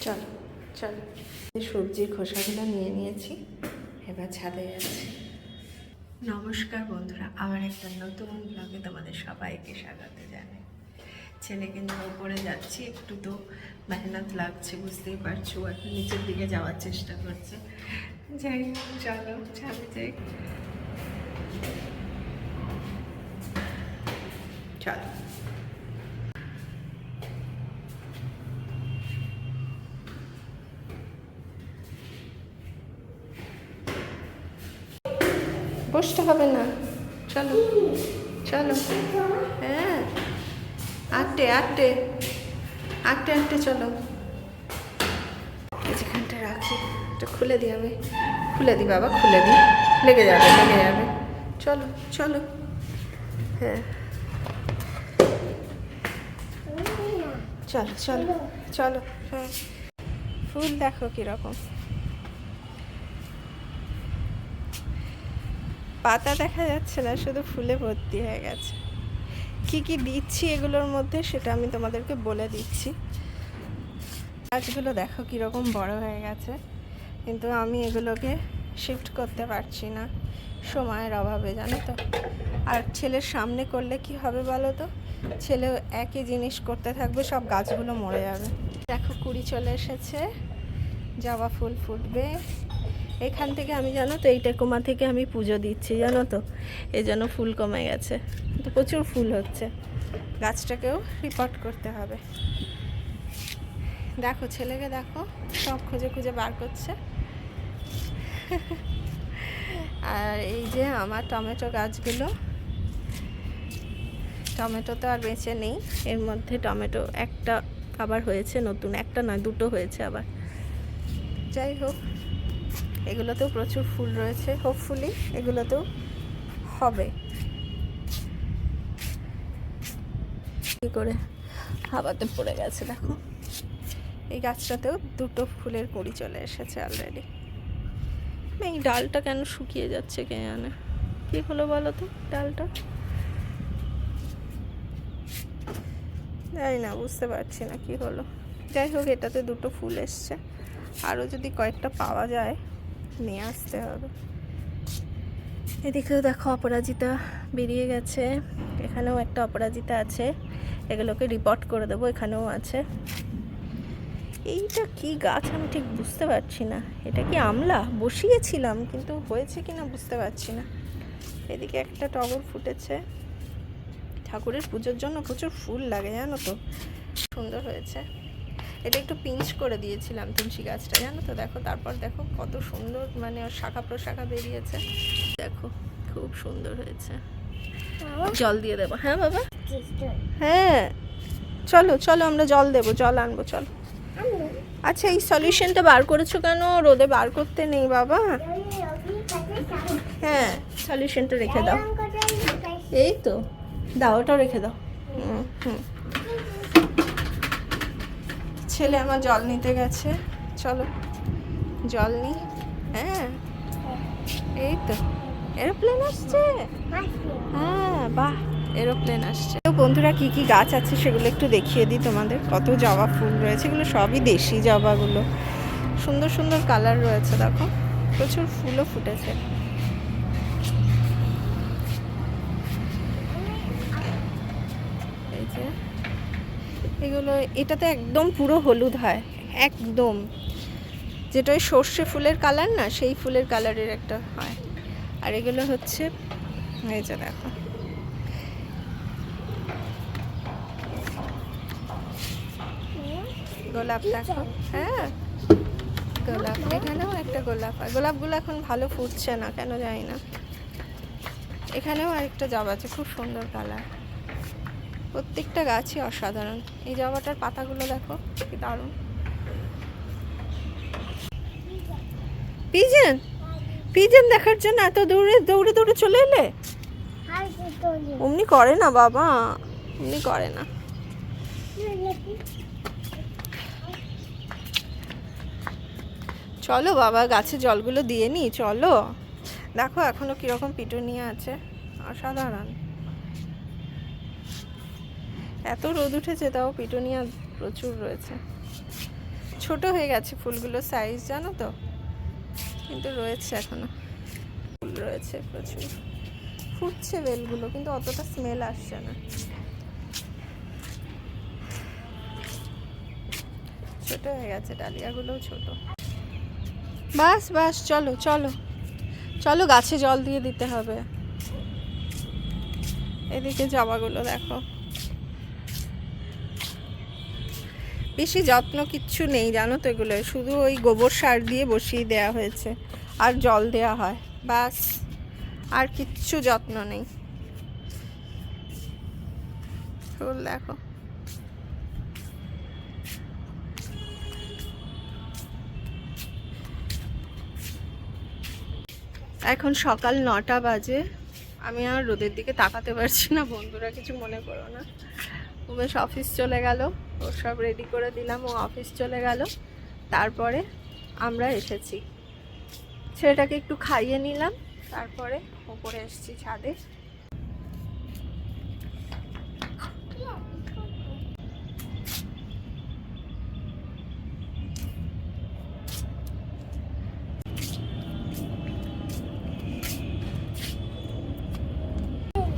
চলো চলো, সবজির খোসাগুলো নিয়ে নিয়েছি, এবার ছাদে যাচ্ছি। নমস্কার বন্ধুরা, আবার একটা নতুন ব্লগে তোমাদের সবাইকে স্বাগত জানাই। ছেলেকে নিয়ে উপরে যাচ্ছি, একটু তো মেহনত লাগছে, বুঝতেই পারছো। এখন নিচের দিকে যাওয়ার চেষ্টা করছে। যাই, চলো ছাদে যাই। চলো, বসতে হবে না, চলো চলো। হ্যাঁ, আটটে আটটে আটটে আটটে চলো। যেখানটা রাখি এটা খুলে দিই, আমি খুলে দিই বাবা, খুলে দিই, লেগে যাবে লেগে যাবে। চলো চলো। হ্যাঁ চলো চলো চলো। হ্যাঁ, ফুল দেখো কীরকম, পাতা দেখা যাচ্ছে না, শুধু ফুলে ভর্তি হয়ে গেছে। কি কি দিচ্ছি এগুলোর মধ্যে সেটা আমি তোমাদেরকে বলে দিচ্ছি। গাছগুলো দেখো কীরকম বড় হয়ে গেছে, কিন্তু আমি এগুলোকে শিফট করতে পারছি না সময়ের অভাবে, জানো তো। আর ছেলের সামনে করলে কি হবে বলো তো, ছেলে একই জিনিস করতে থাকবে, সব গাছগুলো মরে যাবে। দেখো কুড়ি চলে এসেছে, জবা ফুল ফুটবে। এখান থেকে আমি, জানো তো, এই টেকুমা থেকে আমি পুজো দিচ্ছি, জানো তো, এই জন্য ফুল কমে গেছে, তো প্রচুর ফুল হচ্ছে। গাছটাকেও রিপোর্ট করতে হবে। দেখো ছেলেকে দেখো, সব খুঁজে খুঁজে বার করছে। আর এই যে আমার টমেটো গাছগুলো, টমেটো তো আর বেঁচে নেই, এর মধ্যে টমেটো একটা আবার হয়েছে নতুন, একটা না দুটো হয়েছে আবার। যাই হোক, এগুলোতেও প্রচুর ফুল রয়েছে, হোপফুলি এগুলোতেও হবে। কী করে হাওয়াতে পড়ে গেছে দেখো। এই গাছটাতেও দুটো ফুলের কুঁড়ি চলে এসেছে অলরেডি। এই ডালটা কেন শুকিয়ে যাচ্ছে কে জানে, কী হলো বলো তো ডালটা, জানি না, বুঝতে পারছি না কি হলো। যাই হোক, এটাতে দুটো ফুল এসছে, আরও যদি কয়েকটা পাওয়া যায় নিয়ে আসতে হবে। এদিকেও দেখো অপরাজিতা বেরিয়ে গেছে, এখানেও একটা অপরাজিতা আছে, এগুলোকে রিপোর্ট করে দেবো। এখানেও আছে। এইটা কি গাছ আমি ঠিক বুঝতে পারছি না, এটা কি আমলা? বসিয়েছিলাম কিন্তু হয়েছে কি না বুঝতে পারছি না। এদিকে একটা টগর ফুটেছে, ঠাকুরের পুজোর জন্য প্রচুর ফুল লাগে জানো তো, সুন্দর হয়েছে। এটা একটু পিঞ্চ করে দিয়েছিলাম তুলসী গাছটা, জানো তো। দেখো তারপর দেখো কত সুন্দর, মানে ওর শাখা প্রশাখা বেরিয়েছে, দেখো খুব সুন্দর হয়েছে। জল দিয়ে দেবো। হ্যাঁ বাবা, হ্যাঁ চলো চলো, আমরা জল দেবো, জল আনবো, চলো। আচ্ছা, এই সলিউশনটা বার করেছো কেন? রোদে বার করতে নেই বাবা। হ্যাঁ, সলিউশনটা রেখে দাও, এই তো দাও, ওটাও রেখে দাও। হুম, ছেলে আমার জল নিতে গেছে, চলো জল নিই। হ্যাঁ, এই তো এরোপ্লেন আসছে। হ্যাঁ বাহ, এরোপ্লেন আসছে। তো বন্ধুরা, কি কি গাছ আছে সেগুলো একটু দেখিয়ে দিই তোমাদের। কত জবা ফুল রয়েছে, এগুলো সবই দেশি জবাগুলো, সুন্দর সুন্দর কালার রয়েছে, দেখো প্রচুর ফুলও ফুটেছে। এই যে এগুলো, এটাতে একদম পুরো হলুদ হয়, একদম যেটা ওই সর্ষে ফুলের কালার না, সেই ফুলের কালারের একটা হয়। আর এগুলো হচ্ছে, এই যে দেখো গোলাপ, দেখো। হ্যাঁ গোলাপ, এখানেও একটা গোলাপ হয়। গোলাপগুলো এখন ভালো ফুটছে না কেন জানি না। এখানেও আরেকটা জবা আছে, খুব সুন্দর কালার। প্রত্যেকটা গাছই অসাধারণ। এই জবাটার পাতাগুলো দেখো কি দারুণ। পিজন, পিজন দেখার জন্য এত দৌড়ে দৌড়ে দৌড়ে চলে এলে? অমনি করে না বাবা, অমনি করে না। চলো বাবা, গাছে জলগুলো দিয়ে নি, চলো। দেখো এখনো কিরকম পিটুনিয়া আছে, অসাধারণ। এত রোদ উঠেছে তাও পিটুনিয়া প্রচুর রয়েছে। ছোট হয়ে গেছে ফুলগুলোর সাইজ, জানো তো, কিন্তু রয়েছে এখনো, ফুল রয়েছে প্রচুর, ফুটছে বেলগুলো, কিন্তু অতটা স্মেল আসছে না। ছোট হয়ে গেছে, ডালিয়াগুলোও ছোট। বাস বাস, চলো চলো চলো, গাছে জল দিয়ে দিতে হবে। এদিকে জবাগুলো দেখো, বেশি যত্ন কিচ্ছু নেই জানো তো, এগুলো শুধু ওই গোবর সার দিয়ে বসিয়ে দেওয়া হয়েছে আর জল দেওয়া হয়, বাস, আর কিচ্ছু যত্ন নেই। ফুল দেখো, এখন সকাল 9টা বাজে। আমি আর রোদের দিকে তাকাতে পারছি না, বন্ধুরা কিছু মনে করো না। উমেশ অফিস চলে গেল, ও সব রেডি করে দিলাম, ও অফিস চলে গেল। তারপরে আমরা এসেছি, ছেলেটাকে একটু খাইয়ে নিলাম, তারপরে ওপরে এসেছি ছাদে।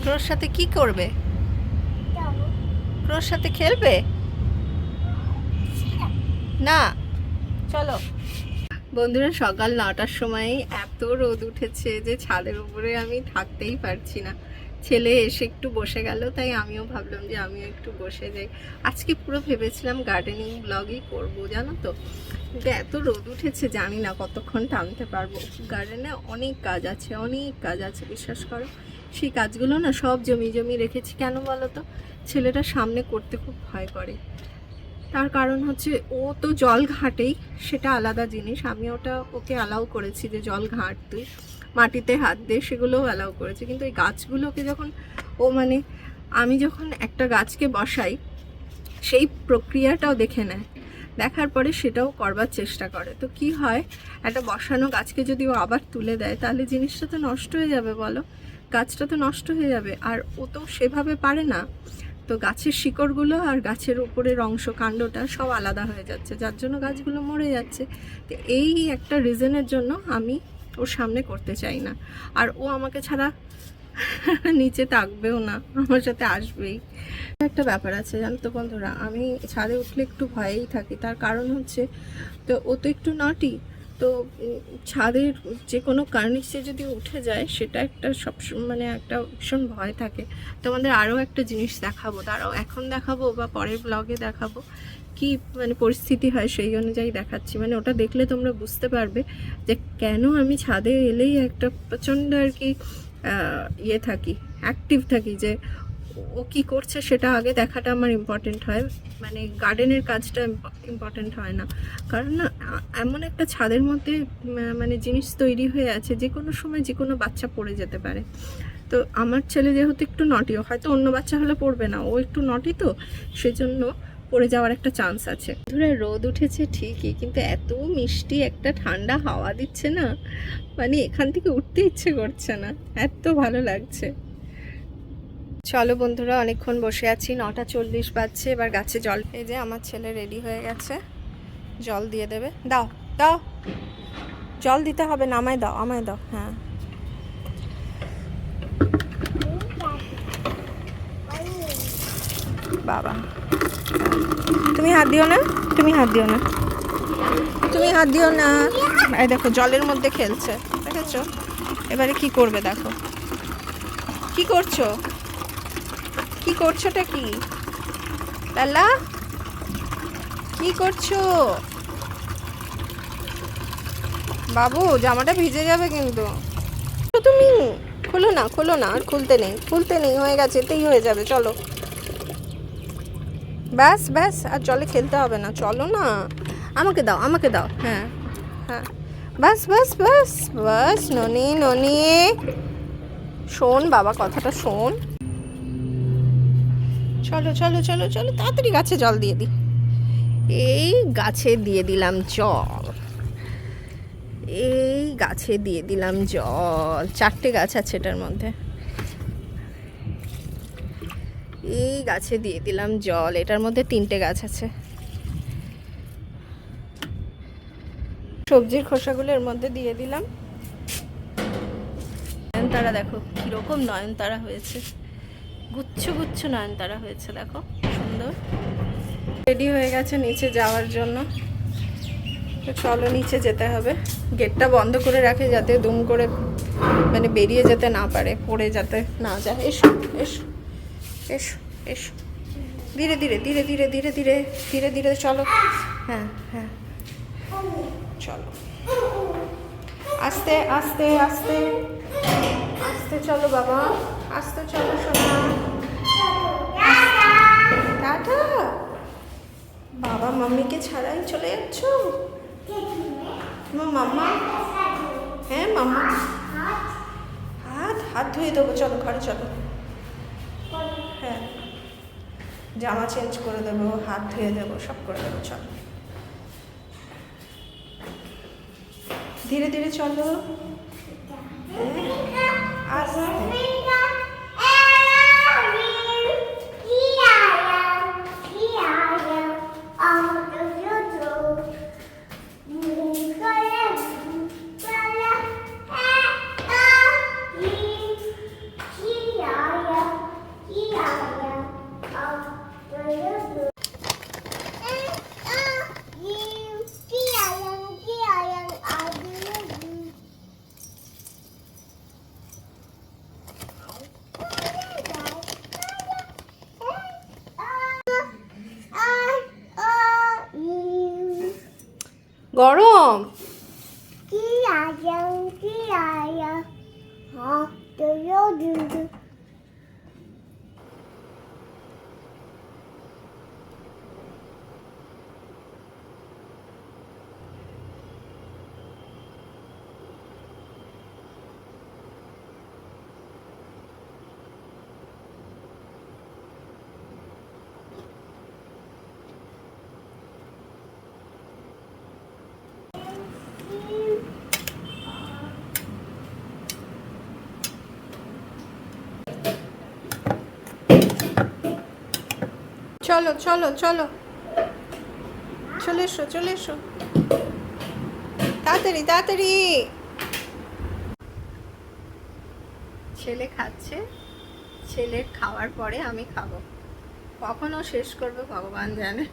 ক্রোর সাথে কি করবে? ক্রোর সাথে খেলবে না? চলো বন্ধুরা, সকাল 9টার সময় এত রোদ উঠেছে যে ছাদের উপরে আমি থাকতেই পারছি না। ছেলে এসে একটু বসে গেল, তাই আমিও ভাবলাম যে আমিও একটু বসে যাই। আজকে পুরো ভেবেছিলাম গার্ডেনিং ব্লগই করবো, জানো তো, কিন্তু এত রোদ উঠেছে জানি না কতক্ষণ টানতে পারবো। গার্ডেনে অনেক কাজ আছে, অনেক কাজ আছে, বিশ্বাস করো। সেই কাজগুলো না সব জমি জমি রেখেছি। কেন বলো তো? ছেলেটা সামনে করতে খুব ভয় করে। তার কারণ হচ্ছে ও তো জল ঘাটেই, সেটা আলাদা জিনিস। আমি ওটা ওকে অ্যালাউ করেছি যে জল ঘাট, তুই মাটিতে হাত দে, সেগুলোও অ্যালাউ করেছি। কিন্তু এই গাছগুলোকে যখন ও মানে আমি যখন একটা গাছকে বসাই, সেই প্রক্রিয়াটাও দেখে নেয়, দেখার পরে সেটাও করবার চেষ্টা করে। তো কি হয়, একটা বসানো গাছকে যদি ও আবার তুলে দেয়, তাহলে জিনিসটা তো নষ্ট হয়ে যাবে, বলো, গাছটা তো নষ্ট হয়ে যাবে। আর ও তো সেভাবে পারে না। তো গাছের শিকড়গুলো আর গাছের উপরের অংশ, কাণ্ডটা সব আলাদা হয়ে যাচ্ছে, যার জন্য গাছগুলো মরে যাচ্ছে। তো এই একটা রিজনের জন্য আমি ওর সামনে করতে চাই না। আর ও আমাকে ছাড়া নিচে থাকবেও না, আমার সাথে আসবেই। একটা ব্যাপার আছে জানো তো বন্ধুরা, আমি ছাদে উঠলে একটু ভয়েই থাকি। তার কারণ হচ্ছে, তো ও তো একটু নটি, তো ছাদের যে কোনো কার্নিশে যদি উঠে যায়, সেটা একটা মানে একটা ভীষণ ভয় থাকে। তোমাদের আরও একটা জিনিস দেখাবো, দাঁড়াও, এখন দেখাবো বা পরের ব্লগে দেখাবো, কি মানে পরিস্থিতি হয় সেই অনুযায়ী দেখাচ্ছি। মানে ওটা দেখলে তোমরা বুঝতে পারবে যে কেন আমি ছাদে এলেই একটা প্রচণ্ড আর কি ইয়ে থাকি, অ্যাক্টিভ থাকি, যে ও কি করছে সেটা আগে দেখাটা আমার ইম্পর্টেন্ট হয়। মানে গার্ডেনের কাজটা ইম্পর্টেন্ট হয় না। কারণ না, এমন একটা ছাদের মধ্যে মানে জিনিস তৈরি হয়ে আছে, যে কোনো সময় যে কোনো বাচ্চা পড়ে যেতে পারে। তো আমার ছেলে যেহেতু একটু নটিও, হয়তো অন্য বাচ্চা হলে পড়বে না, ও একটু নটি, তো সেজন্য পড়ে যাওয়ার একটা চান্স আছে। ধরে রোদ উঠেছে ঠিকই, কিন্তু এত মিষ্টি একটা ঠান্ডা হাওয়া দিচ্ছে না, মানে এখান থেকে উঠতে ইচ্ছে করছে না, এত ভালো লাগছে। চলো বন্ধুরা, অনেকক্ষণ বসে আছি, 9:40 বাজছে, এবার গাছে জল। এই যে আমার ছেলে রেডি হয়ে গেছে, জল দিয়ে দেবে। দাও দাও, জল দিতে হবে না, আমায় দাও, আমায় দাও। হ্যাঁ, বাবা তুমি হাত দিও না, তুমি হাত দিও না, তুমি হাত দিও না। এই দেখো জলের মধ্যে খেলছে, দেখেছো? এবারে কি করবে দেখো, কি করছো, কি করছোটা কি লালা, কি করছো বাবু? জামাটা ভিজে যাবে কিন্তু। তুমি খোলো না, খোলো না, আর খুলতে নেই, খুলতে নেই, হয়ে গেছে, এতেই হয়ে যাবে। চলো ব্যাস ব্যাস, আর জলে খেলতে হবে না, চলো না, আমাকে দাও, আমাকে দাও। হ্যাঁ হ্যাঁ, বাস বাস বাস বাস, ননি ননি শোন বাবা, কথাটা শোন। চলো চলো চলো চলো, তাড়াতাড়ি গাছে জল দিয়ে দিই। এই গাছে দিয়ে দিলাম জল, এই গাছে দিয়ে দিলাম জল। 4টে গাছ আছে এটার মধ্যে, এই গাছে দিয়ে দিলাম জল। এটার মধ্যে 3টে গাছ আছে। সবজির খোসাগুলো এর মধ্যে দিয়ে দিলাম। নয়নতারা দেখো কীরকম নয়নতারা হয়েছে, গুচ্ছ গুচ্ছ নয়নতারা হয়েছে, দেখো সুন্দর। রেডি হয়ে গেছে নিচে যাওয়ার জন্য। তো চলো নিচে যেতে হবে। গেটটা বন্ধ করে রাখে যাতে দুম করে মানে বেরিয়ে যেতে না পারে, পড়ে যাতে না যায়। এসো এসো এসো এসো, ধীরে ধীরে ধীরে ধীরে ধীরে ধীরে ধীরে ধীরে চলো। হ্যাঁ হ্যাঁ চলো, আস্তে আস্তে আস্তে আস্তে চলো বাবা, আস্তে চলো সোনা। টাটা। বাবা মাম্মিকে ছাড়াই চলে যাচ্ছ? মাম্মা, হ্যাঁ মাম্মা, হাত হাত ধুয়ে দেবো, চলো ঘরে চলো। হ্যাঁ জামা চেঞ্জ করে দেবো, হাত ধুয়ে দেবো, সব করে দেবো, চলো ধীরে ধীরে চলো। আস্তে গরম। চলো চলো চলো, চলে এসো চলে এসো, তাড়াতাড়ি তাড়াতাড়ি। ছেলে খাচ্ছে, ছেলের খাওয়ার পরে আমি খাবো, কখনো শেষ করবে ভগবান জানে।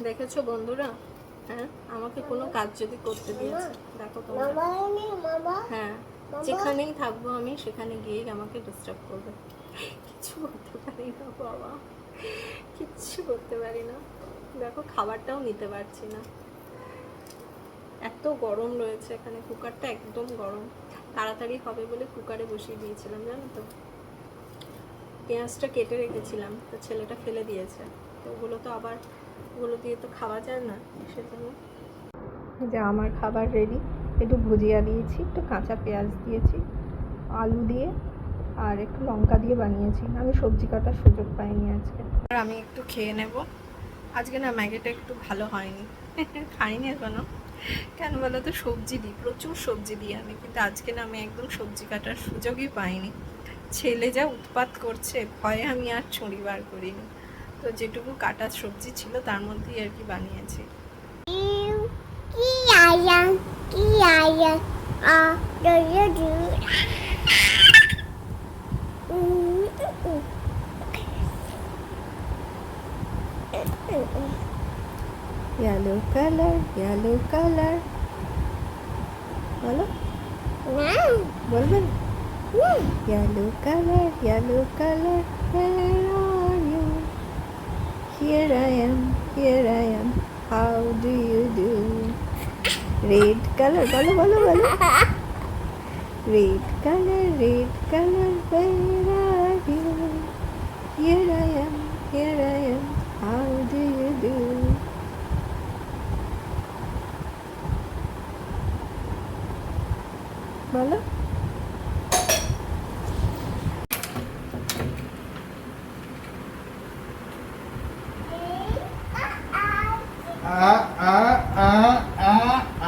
দেখেছো বন্ধুরা, হ্যাঁ আমাকে কোনো কাজ যদি করতে দিয়েছে, দেখো তোমরা, হ্যাঁ যেখানেই থাকবো আমি সেখানে গিয়ে আমাকে ডিস্টার্ব করবে। কিছু করতে পারি না বাবা, কিচ্ছু করতে পারি না। দেখো খাবারটাও নিতে পারছি না, এত গরম রয়েছে এখানে। কুকারটা একদম গরম, তাড়াতাড়ি হবে বলে কুকারে বসিয়ে দিয়েছিলাম জানো তো। পেঁয়াজটা কেটে রেখেছিলাম, তো ছেলেটা ফেলে দিয়েছে, তো ওগুলো তো আবার ওগুলো দিয়ে তো খাওয়া যায় না, সেজন্য। যে আমার খাবার রেডি, একটু ভুজিয়া দিয়েছি, একটু কাঁচা পেঁয়াজ দিয়েছি, আলু দিয়ে আর একটু লঙ্কা দিয়ে বানিয়েছি। আমি সবজি কাটার সুযোগ পাইনি আজকে। আর আমি একটু খেয়ে নেব। আজকে না ম্যাগিটা একটু ভালো হয়নি, খাইনি এখনো। কেন বলো তো, সবজি দিই, প্রচুর সবজি দিই আমি, কিন্তু আজকে না আমি একদম সবজি কাটার সুযোগই পাইনি। ছেলে যা উৎপাত করছে, ভয়ে আমি আর ছুরি বার করিনি। তো যেটুকু কাটা সবজি ছিল তার মধ্যেই আর কি বানিয়েছি। yellow color বলো, বলবেন yellow color where are you? Here I am, how do you do? Red color, বলো বলো বলো, red color, where are you? Here I am, how do you do? বলো।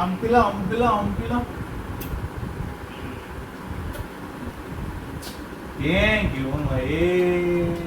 Ampila. Thank you.